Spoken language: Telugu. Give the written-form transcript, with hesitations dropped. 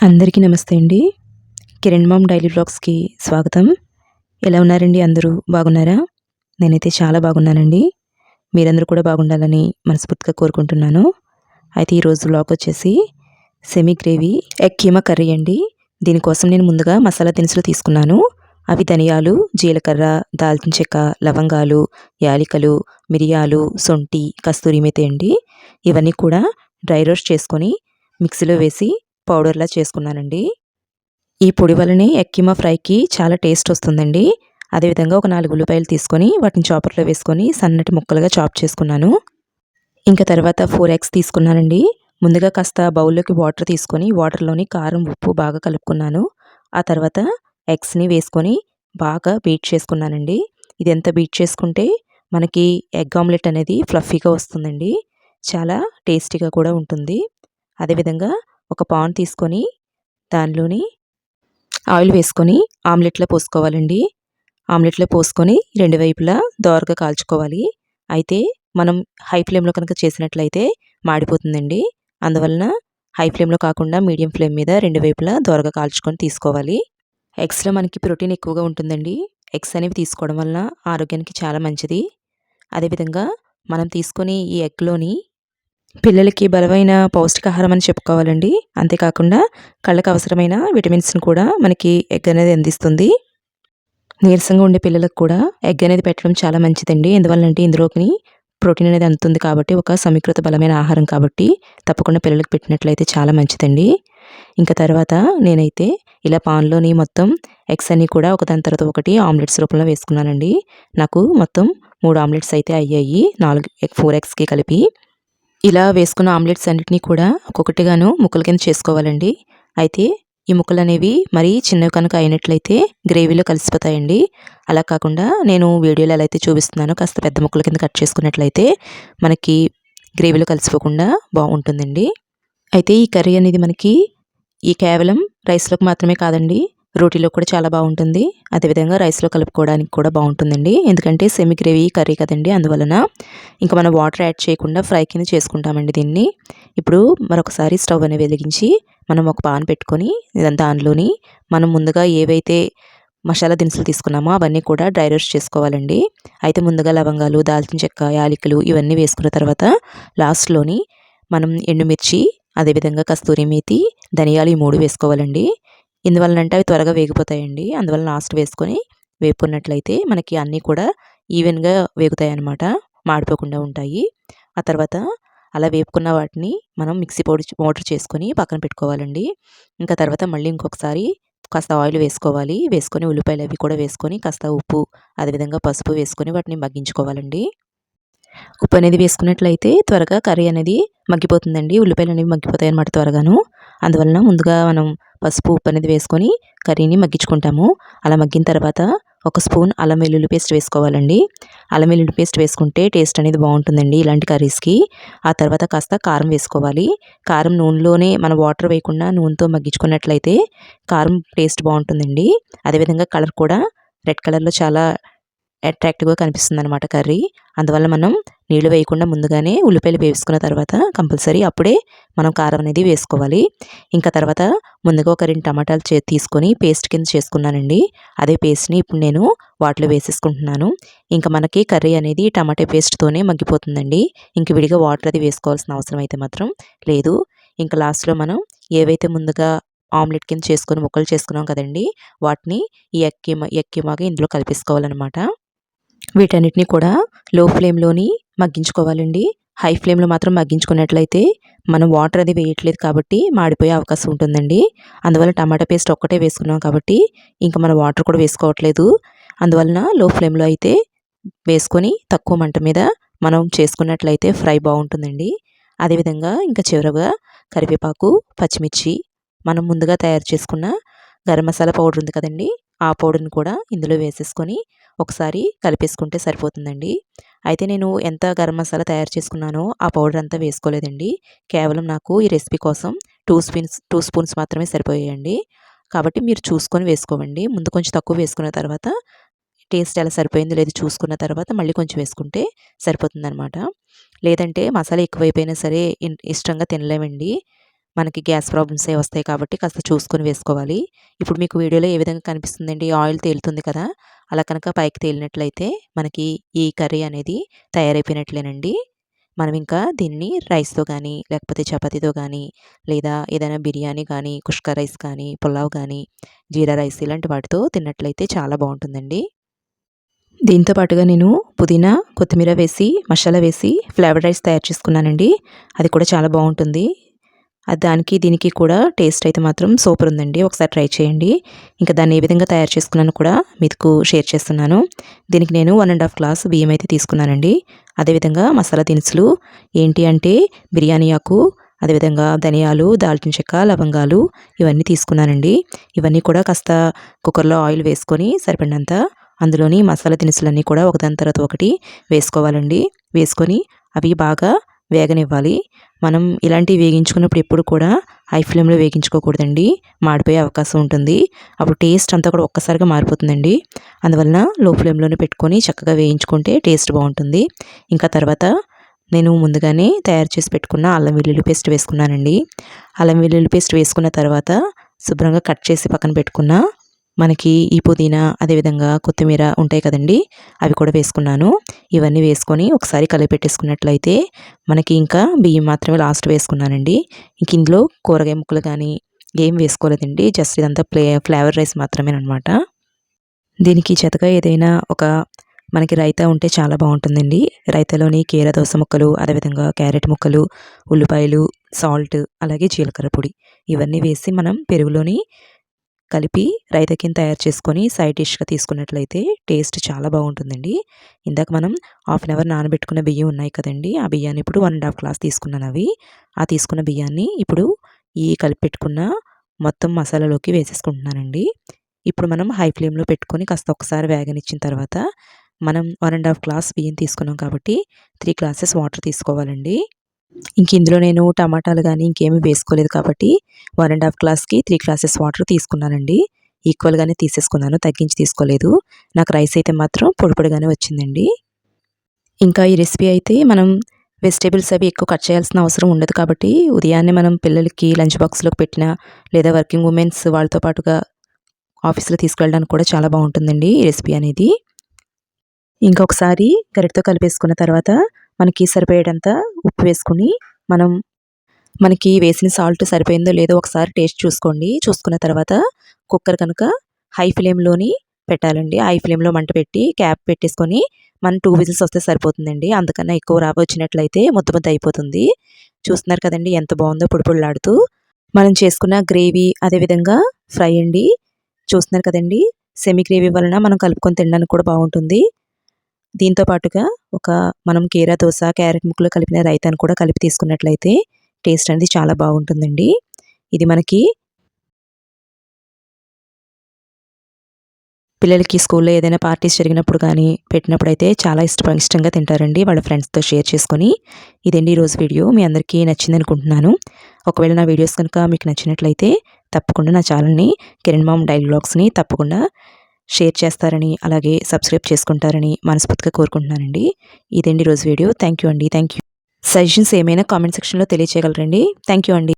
అందరికీ నమస్తే అండి. కిరణ్ మామ్ డైలీ వ్లాగ్స్‌కి స్వాగతం. ఎలా ఉన్నారండి అందరూ? బాగున్నారా? నేనైతే చాలా బాగున్నానండి. మీరందరూ కూడా బాగుండాలని మనస్ఫూర్తిగా కోరుకుంటున్నాను. అయితే ఈరోజు వ్లాగ్ వచ్చేసి semi gravy egg keema curry అండి. దీనికోసం నేను ముందుగా మసాలా దినుసులు తీసుకున్నాను. అవి ధనియాలు, జీలకర్ర, దాల్చిన చెక్క, లవంగాలు, యాలికలు, మిరియాలు, శొంఠి, కస్తూరి మేతి అండి. ఇవన్నీ కూడా డ్రై రోస్ట్ చేసుకొని మిక్సీలో వేసి పౌడర్‌లా చేసుకున్నానండి. ఈ పొడి వల్లనే ఎగ్ కీమా ఫ్రైకి చాలా టేస్ట్ వస్తుందండి. అదేవిధంగా ఒక 4 ఉల్లిపాయలు తీసుకొని వాటిని చాపర్‌లో వేసుకొని సన్నటి ముక్కలుగా చాప్ చేసుకున్నాను. ఇంకా తర్వాత 4 ఎగ్స్ తీసుకున్నానండి. ముందుగా కాస్త బౌల్‌లోకి వాటర్ తీసుకొని వాటర్‌లోని కారం, ఉప్పు బాగా కలుపుకున్నాను. ఆ తర్వాత ఎగ్స్‌ని వేసుకొని బాగా బీట్ చేసుకున్నానండి. ఇది ఎంత బీట్ చేసుకుంటే మనకి ఎగ్ ఆమ్లెట్ అనేది ఫ్లఫీగా వస్తుందండి. చాలా టేస్టీగా కూడా ఉంటుంది. అదేవిధంగా ఒక పాన్ తీసుకొని దానిలోని ఆయిల్ వేసుకొని ఆమ్లెట్‌లో పోసుకోవాలండి. ఆమ్లెట్‌లో పోసుకొని 2 వైపులా దోరగా కాల్చుకోవాలి. అయితే మనం హై ఫ్లేమ్‌లో కనుక చేసినట్లయితే మాడిపోతుందండి. అందువలన హై ఫ్లేమ్‌లో కాకుండా మీడియం ఫ్లేమ్ మీద 2 వైపులా దోరగా కాల్చుకొని తీసుకోవాలి. ఎగ్స్‌లో మనకి ప్రోటీన్ ఎక్కువగా ఉంటుందండి. ఎగ్స్ అనేవి తీసుకోవడం వలన ఆరోగ్యానికి చాలా మంచిది. అదేవిధంగా మనం తీసుకునే ఈ ఎగ్‌లోని పిల్లలకి బలమైన పౌష్టికాహారం అని చెప్పుకోవాలండి. అంతేకాకుండా కళ్ళకు అవసరమైన విటమిన్స్‌ని కూడా మనకి ఎగ్ అనేది అందిస్తుంది. నీరసంగా ఉండే పిల్లలకు కూడా ఎగ్ అనేది పెట్టడం చాలా మంచిదండి. ఎందువల్లంటే ఇందులోని ప్రోటీన్ అనేది అందుతుంది కాబట్టి ఒక సమీకృత బలమైన ఆహారం కాబట్టి తప్పకుండా పిల్లలకి పెట్టినట్లయితే చాలా మంచిదండి. ఇంకా తర్వాత నేనైతే ఇలా పాన్‌లోని మొత్తం ఎగ్స్ అన్నీ కూడా ఒకదాని తర్వాత ఒకటి ఆమ్లెట్స్ రూపంలో వేసుకున్నానండి. నాకు మొత్తం 3 ఆమ్లెట్స్ అయితే అయ్యాయి. 4 ఎగ్స్‌కి కలిపి. ఇలా వేసుకున్న ఆమ్లెట్స్ అన్నిటిని కూడా ఒక్కొక్కటిగాను ముక్కల కింద చేసుకోవాలండి. అయితే ఈ ముక్కలనేవి మరీ చిన్నవి కనుక అయినట్లయితే గ్రేవీలో కలిసిపోతాయండి. అలా కాకుండా నేను వీడియోలో ఎలా అయితే చూపిస్తున్నానో కాస్త పెద్ద ముక్కల కింద కట్ చేసుకున్నట్లయితే మనకి గ్రేవీలో కలిసిపోకుండా బాగుంటుందండి. అయితే ఈ కర్రీ అనేది మనకి కేవలం రైస్‌లోకి మాత్రమే కాదండి, రోటీలో కూడా చాలా బాగుంటుంది. అదేవిధంగా రైస్‌లో కలుపుకోవడానికి కూడా బాగుంటుందండి. ఎందుకంటే సెమీ గ్రేవీ కర్రీ కదండీ అందువలన. ఇంకా మనం వాటర్ యాడ్ చేయకుండా ఫ్రై కింద చేసుకుంటామండి దీన్ని. ఇప్పుడు మరొకసారి స్టవ్ అనేది వెలిగించి మనం ఒక పాన్ పెట్టుకొని దానిలోని మనం ముందుగా ఏవైతే మసాలా దినుసులు తీసుకున్నామో అవన్నీ కూడా డ్రై రోస్ట్ చేసుకోవాలండి. అయితే ముందుగా లవంగాలు, దాల్చిన చెక్క, యాలకులు ఇవన్నీ వేసుకున్న తర్వాత లాస్ట్‌లోని మనం ఎండుమిర్చి, అదేవిధంగా కస్తూరి మేతి, ధనియాలు ఈ 3 వేసుకోవాలండి. ఎందువలనంటే అవి త్వరగా వేగిపోతాయండి. అందువల్ల లాస్ట్ వేసుకొని వేపుకున్నట్లయితే మనకి అన్నీ కూడా ఈవెన్‌గా వేగుతాయన్నమాట. మాడిపోకుండా ఉంటాయి. ఆ తర్వాత అలా వేపుకున్న వాటిని మనం మిక్సీ పౌడర్ చేసుకొని పక్కన పెట్టుకోవాలండి. ఇంకా తర్వాత మళ్ళీ ఇంకొకసారి కాస్త ఆయిల్ వేసుకోవాలి. వేసుకొని ఉల్లిపాయలు అవి కూడా వేసుకొని కాస్త ఉప్పు, అదేవిధంగా పసుపు వేసుకొని వాటిని మగ్గించుకోవాలండి. ఉప్పు అనేది వేసుకున్నట్లయితే త్వరగా కర్రీ అనేది మగ్గిపోతుందండి. ఉల్లిపాయలు అనేవి మగ్గిపోతాయన్నమాట త్వరగాను. అందువలన ముందుగా మనం పసుపు, ఉప్పు అనేది వేసుకొని కర్రీని మగ్గించుకుంటాము. అలా మగ్గిన తర్వాత ఒక స్పూన్ అల్లం వెల్లుల్లి పేస్ట్ వేసుకోవాలండి. అల్లం వెల్లుల్లి పేస్ట్ వేసుకుంటే టేస్ట్ అనేది బాగుంటుందండి ఇలాంటి కర్రీస్‌కి. ఆ తర్వాత కాస్త కారం వేసుకోవాలి. కారం నూనెలోనే మనం వాటర్ వేయకుండా నూనెతో మగ్గించుకున్నట్లయితే కారం టేస్ట్ బాగుంటుందండి. అదేవిధంగా కలర్ కూడా రెడ్ కలర్‌లో చాలా అట్రాక్టివ్‌గా కనిపిస్తుందనమాట కర్రీ. అందువల్ల మనం నీళ్లు వేయకుండా ముందుగానే ఉల్లిపాయలు వేసుకున్న తర్వాత కంపల్సరీ అప్పుడే మనం కారం అనేది వేసుకోవాలి. ఇంకా తర్వాత ముందుగా ఒక 2 టమాటాలు తీసుకొని పేస్ట్ కింద చేసుకున్నానండి. అదే పేస్ట్‌ని ఇప్పుడు నేను వాటిలో వేసేసుకుంటున్నాను. ఇంకా మనకి కర్రీ అనేది టమాటా పేస్ట్‌తోనే మగ్గిపోతుందండి. ఇంక విడిగా వాటర్ అది వేసుకోవాల్సిన అవసరం అయితే మాత్రం లేదు. ఇంకా లాస్ట్‌లో మనం ఏవైతే ముందుగా ఆమ్లెట్ కింద చేసుకొని ముక్కలు చేసుకున్నాం కదండీ! వాటిని ఈ ఎగ్ కీమాగా ఇందులో కలిపేసుకోవాలనమాట. వీటన్నిటిని కూడా లో ఫ్లేమ్‌లోని మగ్గించుకోవాలండి. హై ఫ్లేమ్‌లో మాత్రం మగ్గించుకున్నట్లయితే మనం వాటర్ అది వేయట్లేదు కాబట్టి మాడిపోయే అవకాశం ఉంటుందండి. అందువల్ల టమాటా పేస్ట్ ఒక్కటే వేసుకున్నాం కాబట్టి ఇంక మనం వాటర్ కూడా వేసుకోవట్లేదు. అందువలన లో ఫ్లేమ్‌లో అయితే వేసుకొని తక్కువ మంట మీద మనం చేసుకున్నట్లయితే ఫ్రై బాగుంటుందండి. అదేవిధంగా ఇంకా చివరగా కరివేపాకు, పచ్చిమిర్చి, మనం ముందుగా తయారు చేసుకున్న గరం మసాలా పౌడర్ ఉంది కదండీ! ఆ పౌడర్‌ని కూడా ఇందులో వేసేసుకొని ఒకసారి కలిపేసుకుంటే సరిపోతుందండి. అయితే నేను ఎంత గరం మసాలా తయారు చేసుకున్నానో ఆ పౌడర్ అంతా వేసుకోలేదండి. కేవలం నాకు ఈ రెసిపీ కోసం 2 స్పూన్స్ మాత్రమే సరిపోయాయండి. కాబట్టి మీరు చూసుకొని వేసుకోవండి. ముందు కొంచెం తక్కువ వేసుకున్న తర్వాత టేస్ట్ ఎలా సరిపోయిందో లేదో చూసుకున్న తర్వాత మళ్ళీ కొంచెం వేసుకుంటే సరిపోతుందనమాట. లేదంటే మసాలా ఎక్కువైపోయినా సరే ఇష్టంగా తినలేమండి. మనకి గ్యాస్ ప్రాబ్లమ్సే వస్తాయి కాబట్టి కాస్త చూసుకొని వేసుకోవాలి. ఇప్పుడు మీకు వీడియోలో ఏ విధంగా కనిపిస్తుందండి, ఆయిల్ తేలుతుంది కదా! అలా కనుక పైకి తేలినట్లయితే మనకి ఈ కర్రీ అనేది తయారైపోయినట్లేనండి. మనం ఇంకా దీన్ని రైస్‌తో గానీ, లేకపోతే చపాతీతో గానీ, లేదా ఏదైనా బిర్యానీ కానీ, కుష్కా రైస్ కానీ, పులావ్ గానీ, జీరా రైస్ ఇలాంటి వాటితో తిన్నట్లయితే చాలా బావుంటుందండి. దీంతో పాటుగా నేను పుదీనా, కొత్తిమీర వేసి, మసాలా వేసి ఫ్లేవర్డ్ రైస్ తయారు చేసుకున్నానండి. అది కూడా చాలా బావుంటుంది. అది దానికి దీనికి కూడా టేస్ట్ అయితే మాత్రం సూపర్ ఉందండి. ఒకసారి ట్రై చేయండి. ఇంకా దాన్ని ఏ విధంగా తయారు చేసుకున్నానో కూడా మీకు షేర్ చేస్తున్నాను. దీనికి నేను 1 ½ గ్లాస్ బియ్యం అయితే తీసుకున్నానండి. అదేవిధంగా మసాలా దినుసులు ఏంటి అంటే బిర్యానీ ఆకు, అదేవిధంగా ధనియాలు, దాల్చిన చెక్క, లవంగాలు ఇవన్నీ తీసుకున్నానండి. ఇవన్నీ కూడా కాస్త కుక్కర్‌లో ఆయిల్ వేసుకొని సరిపడినంత అందులోని మసాలా దినుసులన్నీ కూడా ఒకదాని తర్వాత ఒకటి వేసుకోవాలండి. వేసుకొని అవి బాగా వేగనివ్వాలి. మనం ఇలాంటివి వేగించుకున్నప్పుడు ఎప్పుడు కూడా హై ఫ్లేమ్‌లో వేగించుకోకూడదండి. మాడిపోయే అవకాశం ఉంటుంది. అప్పుడు టేస్ట్ అంతా కూడా ఒక్కసారిగా మారిపోతుందండి. అందువలన లో ఫ్లేమ్‌లోనే పెట్టుకొని చక్కగా వేయించుకుంటే టేస్ట్ బావుంటుంది. ఇంకా తర్వాత నేను ముందుగానే తయారు చేసి పెట్టుకున్న అల్లం వెల్లుల్లి పేస్ట్ వేసుకున్నానండి. అల్లం వెల్లుల్లి పేస్ట్ వేసుకున్న తర్వాత శుభ్రంగా కట్ చేసి పక్కన పెట్టుకున్న మనకి ఈ పుదీనా అదేవిధంగా కొత్తిమీర ఉంటాయి కదండీ! అవి కూడా వేసుకున్నాను. ఇవన్నీ వేసుకొని ఒకసారి కలిపెట్టేసుకున్నట్లయితే మనకి ఇంకా బియ్యం మాత్రమే లాస్ట్ వేసుకున్నానండి. ఇంక ఇందులో కూరగాయ ముక్కలు కానీ ఏం వేసుకోలేదండి. జస్ట్ ఇదంతా ఫ్లేవర్ రైస్ మాత్రమేననమాట. దీనికి జతగా ఏదైనా ఒక మనకి రైతా ఉంటే చాలా బావుంటుందండి. రైతాలోని కీర దోస ముక్కలు, అదేవిధంగా క్యారెట్ ముక్కలు, ఉల్లిపాయలు, సాల్ట్ అలాగే జీలకర్ర పొడి ఇవన్నీ వేసి మనం పెరుగులోని కలిపి రైతా కింద తయారు చేసుకొని సైడ్ డిష్‌గా తీసుకున్నట్లయితే టేస్ట్ చాలా బావుంటుందండి. ఇందాక మనం హాఫ్ అన్ అవర్ నానబెట్టుకున్న బియ్యం ఉన్నాయి కదండీ! ఆ బియ్యాన్ని ఇప్పుడు 1 ½ గ్లాస్ తీసుకున్నాను అవి. ఆ తీసుకున్న బియ్యాన్ని ఇప్పుడు ఈ కలిపి పెట్టుకున్న మొత్తం మసాలాలోకి వేసేసుకుంటున్నానండి. ఇప్పుడు మనం హై ఫ్లేమ్‌లో పెట్టుకొని కాస్త ఒకసారి వేగనిచ్చిన తర్వాత మనం 1 ½ గ్లాస్ బియ్యం తీసుకున్నాం కాబట్టి 3 గ్లాసెస్ వాటర్ తీసుకోవాలండి. ఇందులో నేను టమాటాలు గానీ ఇంకేమీ వేసుకోలేదు కాబట్టి 1 ½ గ్లాస్‌కి 3 గ్లాసెస్ వాటర్ తీసుకున్నానండి. ఈక్వల్‌గానే తీసేసుకున్నాను. తగ్గించి తీసుకోలేదు. నాకు రైస్ అయితే మాత్రం పొడి పొడిగానే వచ్చిందండి. ఇంకా ఈ రెసిపీ అయితే మనం వెజిటబుల్స్ అవి ఎక్కువ కట్ చేయాల్సిన అవసరం ఉండదు కాబట్టి ఉదయాన్నే మనం పిల్లలకి లంచ్ బాక్స్‌లోకి పెట్టినా లేదా వర్కింగ్ వుమెన్స్ వాళ్ళతో పాటుగా ఆఫీస్‌లో తీసుకెళ్ళడానికి కూడా చాలా బావుంటుందండి ఈ రెసిపీ అనేది. ఇంకా ఒకసారి గరిటెతో కలిపేసుకున్న తర్వాత మనకి సరిపోయేటంత ఉప్పు వేసుకొని మనకి వేసిన సాల్ట్ సరిపోయిందో లేదో ఒకసారి టేస్ట్ చూసుకోండి. చూసుకున్న తర్వాత కుక్కర్ కనుక హై ఫ్లేమ్‌లోని పెట్టాలండి. హై ఫ్లేమ్‌లో మంట పెట్టి క్యాప్ పెట్టేసుకొని మనం 2 విజిల్స్ వస్తే సరిపోతుందండి. అంతకన్నా ఎక్కువ వచ్చినట్లయితే ముద్ద ముద్ద అయిపోతుంది. చూస్తున్నారు కదండీ ఎంత బావుందో పొడి పొడిలాడుతూ. మనం చేసుకున్న గ్రేవీ అదేవిధంగా ఫ్రై అండి. చూస్తున్నారు కదండీ సెమీ గ్రేవీ వలన మనం కలుపుకొని తినడానికి కూడా బావుంటుంది. దీంతో పాటుగా మనం కీరా దోస, క్యారెట్ ముక్కలు కలిపిన రైతాను కూడా కలిపి తీసుకున్నట్లయితే టేస్ట్ అనేది చాలా బావుంటుందండి. ఇది మనకి పిల్లలకి స్కూల్‌లో ఏదైనా పార్టీస్ జరిగినప్పుడు కానీ, పెట్టినప్పుడైతే చాలా ఇష్టంగా తింటారండి వాళ్ళ ఫ్రెండ్స్‌తో షేర్ చేసుకొని. ఇదండి ఈరోజు వీడియో. మీ అందరికీ నచ్చిందనుకుంటున్నాను. ఒకవేళ నా వీడియోస్ కనుక మీకు నచ్చినట్లయితే తప్పకుండా నా ఛానల్‌ని కిరణ్ మామ్ డైలీ వ్లాగ్స్‌ని తప్పకుండా షేర్ చేస్తారని, అలాగే సబ్స్క్రైబ్ చేసుకుంటారని మనస్ఫూర్తిగా కోరుకుంటున్నానండి. ఇదండి ఈరోజు వీడియో. థ్యాంక్ యూ అండి. Thank you. సజెషన్స్ ఏమైనా కామెంట్ సెక్షన్‌లో తెలియచేయగలరండి. థ్యాంక్ యూ అండి.